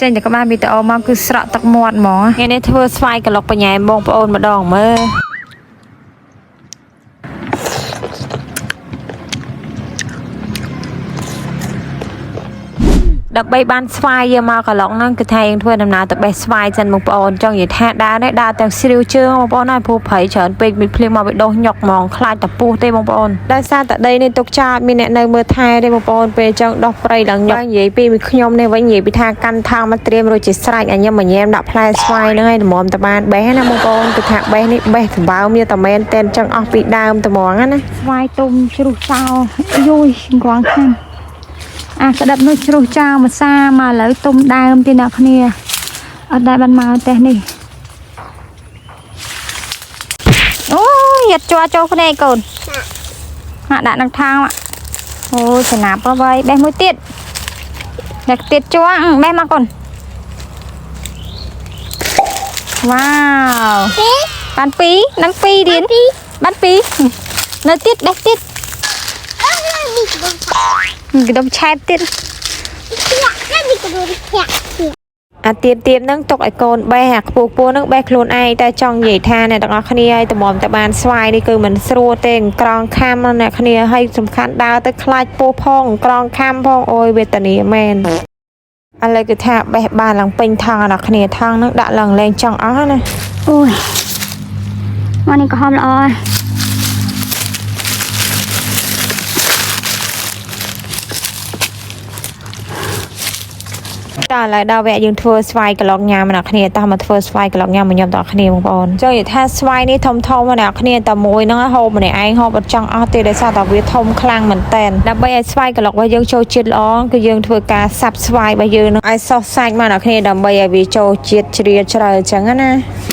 ចេញតែក្បាលវីដេអូមកគឺស្រក់ទឹកមាត់ហ្មងថ្ងៃនេះធ្វើស្វាយកន្លុកបញ្ញាបងប្អូនម្ដងមើលដើម្បីបានស្វាយយកមកកន្លងហ្នឹងគឺថាយើងធ្វើដំណើរទៅបេះស្វាយសិនបងប្អូនចង់និយាយថាដើរនេះដើរទាំងស្រាវជើងបងប្អូនហើយព្រោះព្រៃច្រើនពេកមានភ្លៀងមកបេះដោះញុកហ្មងខ្លាចតែពុះទេបងប្អូនដោយសារតែដីនេះទុកចោលមានអ្នកនៅមើលថែទេបងប្អូនពេលចង់ដោះព្រៃឡើងញុកនិយាយពីខ្ញុំនេះវិញនិយាយពីថាកាន់ថងមកត្រៀមរួចជាស្រេចអញញ៉ាំញ៉ាំដាក់ផ្លែស្វាយហ្នឹងហើយល្មមតបានបេះណាបងប្អូនគឺថាបេះនេះបេះសម្បើមមានតែមែនតែនចឹងអស់ពីដើមតែហ្មងណាស្វាយទុំជ្រុះចោលយូយងងខាងក្តាប់នោះជ្រុះចោលមួយសាមកឥឡូវទុំដើមទីអ្នកគ្នាអត់ដែលបានមកទេនេះអូយយ៉ាត់ជ័រចូលភ្នែកកូនហាក់ដាក់នឹងថងអូចំណាប់អ្វីបេះមួយទៀតតែទៀតជ័របេះមកកូនវ៉ាវបាន2នឹង2ទៀតបាន2នៅទៀតបេះទៀតក្ដុំឆែបទៀតអាទៀបហ្នឹងទុកឲ្យកូនបេះអាខ្ពស់ហ្នឹងបេះខ្លួនឯងតែចង់និយាយថាអ្នកទាំងអស់គ្នាឲ្យតម្រាំតែបានស្វាយនេះគឺមិនស្រួលទេក្រងខាំអ្នកគ្នាឲ្យសំខាន់ដើរទៅខ្លាចពោះផងក្រងខាំផងអូយវេទនាមែនឥឡូវគឺថាបេះបានឡើងពេញថងអ្នកគ្នាថងហ្នឹងដាក់ឡើងលេងចង់អស់ណាអូយមកនេះក៏ហមល្អតើឥឡូវដល់វគ្គយើងធ្វើស្វាយកន្លងញ៉ាំអ្នកគ្នាតោះមកធ្វើស្វាយកន្លងញ៉ាំមកញ៉ាំដល់គ្នាបងប្អូនចង់និយាយថាស្វាយនេះធំអ្នកគ្នាតែមួយហ្នឹងហូបម្នាក់ឯងហូបអត់ចង់អស់ទេដោយសារតែវាធំខ្លាំងមែនតែនដើម្បីឲ្យស្វាយកន្លងរបស់យើងចូលជាតិល្អគឺយើងធ្វើការសាប់ស្វាយរបស់យើងនឹងឲ្យសោះសាច់មកអ្នកគ្នាដើម្បីឲ្យវាចូលជាតិជ្រាលជ្រៅអញ្ចឹងណា